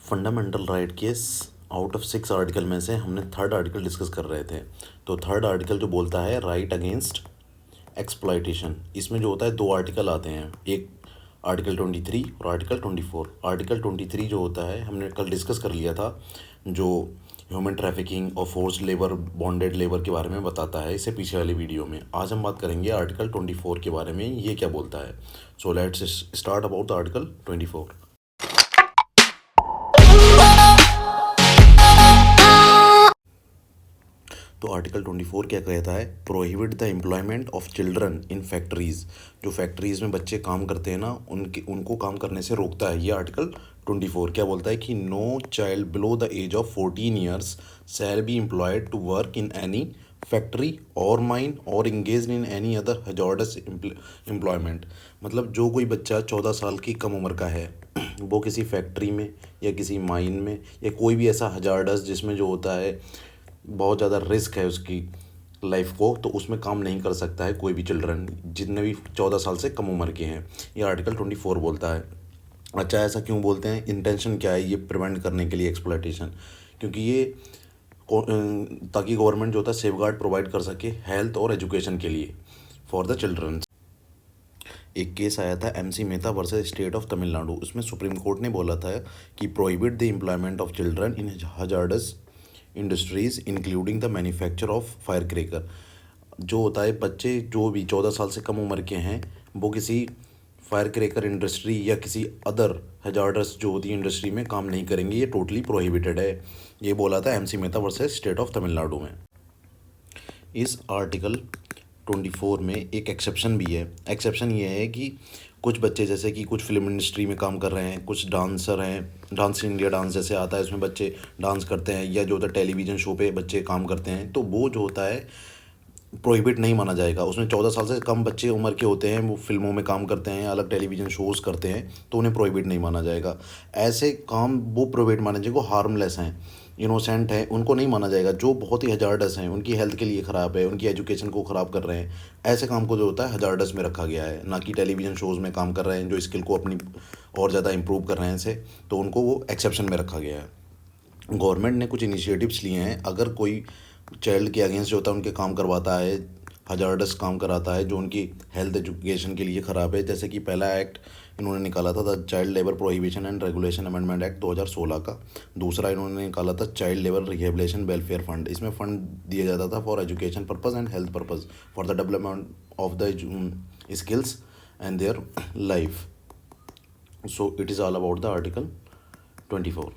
Fundamental right के out of 6 article में से हमने थर्ड आर्टिकल डिस्कस कर रहे थे। तो थर्ड आर्टिकल जो बोलता है राइट अगेंस्ट एक्सप्लॉयटेशन, इसमें जो होता है दो आर्टिकल आते हैं, एक आर्टिकल 23 और आर्टिकल 24। आर्टिकल 23 जो होता है हमने कल डिस्कस कर लिया था, जो ह्यूमन ट्रैफिकिंग और फोर्स्ड लेबर, बॉन्डेड लेबर के बारे में बताता है, इससे पीछे वाली वीडियो में। आज हम बात करेंगे आर्टिकल 24 के बारे में, ये क्या बोलता है। So let's start about the article 24। तो आर्टिकल 24 क्या कहता है, prohibit the employment of children in factories. जो फैक्ट्रीज़ में बच्चे काम करते हैं ना, उनको काम करने से रोकता है ये आर्टिकल 24। क्या बोलता है कि no child below the age of 14 years shall be employed to work in any factory or mine or engage in any other hazardous employment. मतलब जो कोई बच्चा 14 साल की कम उम्र का है, वो किसी फैक्ट्री में या किसी माइन में या कोई भी ऐसा हजार्डस जिसमें जो होता है बहुत ज़्यादा रिस्क है उसकी लाइफ को, तो उसमें काम नहीं कर सकता है कोई भी चिल्ड्रन, जितने भी 14 साल से कम उम्र के हैं। ये आर्टिकल 24 बोलता है। अच्छा, ऐसा क्यों बोलते हैं, इंटेंशन क्या है ये प्रिवेंट करने के लिए एक्सप्लॉयटेशन, क्योंकि ये ताकि गवर्नमेंट जो होता है सेफगार्ड प्रोवाइड कर सके हेल्थ और एजुकेशन के लिए फॉर द चिल्ड्रन। एक केस आया था MC Mehta versus state of Tamil Nadu. उसमें सुप्रीम कोर्ट ने बोला था कि prohibit the employment of children in hazardous industries including the manufacture of fire cracker. जो होता है बच्चे जो भी 14 साल से कम उम्र के हैं, वो किसी फायर क्रेकर इंडस्ट्री या किसी अदर हजार्डस जो होती है इंडस्ट्री में काम नहीं करेंगे, ये टोटली प्रोहिबिटेड है। ये बोला था MC Mehta versus state of Tamil Nadu में। इस आर्टिकल 24 में एक एक्सेप्शन भी है। एक्सेप्शन ये है कि कुछ बच्चे जैसे कि कुछ फिल्म इंडस्ट्री में काम कर रहे हैं, कुछ डांसर हैं, डांस इंडिया डांस जैसे आता है, उसमें बच्चे डांस करते हैं, या जो होता है टेलीविज़न शो पे बच्चे काम करते हैं, तो वो जो होता है प्रोहिबिट नहीं माना जाएगा। उसमें 14 साल से कम बच्चे उम्र के होते हैं, वो फिल्मों में काम करते हैं, अलग टेलीविज़न शोज़ करते हैं, तो उन्हें प्रोहिबिट नहीं माना जाएगा। ऐसे काम वो प्रोहिबिट माने जाएंगे, हार्मलेस हैं, इनोसेंट हैं, उनको नहीं माना जाएगा। जो बहुत ही हजार्डस हैं, उनकी हेल्थ के लिए ख़राब है, उनकी एजुकेशन को ख़राब कर रहे हैं, ऐसे काम को जो होता है हजार्डस में रखा गया है, ना कि टेलीविज़न शोज़ में काम कर रहे हैं जो स्किल को अपनी और ज़्यादा इम्प्रूव कर रहे हैं से, तो उनको वो एक्सेप्शन में रखा गया है। गवर्नमेंट ने कुछ इनिशिएटिव्स लिए हैं। अगर कोई चाइल्ड के अगेंस्ट जो होता है उनके काम करवाता है, हजार्डस काम कराता है जो उनकी हेल्थ एजुकेशन के लिए ख़राब है, जैसे कि पहला एक्ट इन्होंने निकाला था the child labour prohibition and regulation amendment act 2016 का। दूसरा इन्होंने निकाला था child labour rehabilitation welfare fund. इसमें फ़ंड दिया जाता था for education purpose and health purpose for the development of the skills and their life. So it is all about the article 24।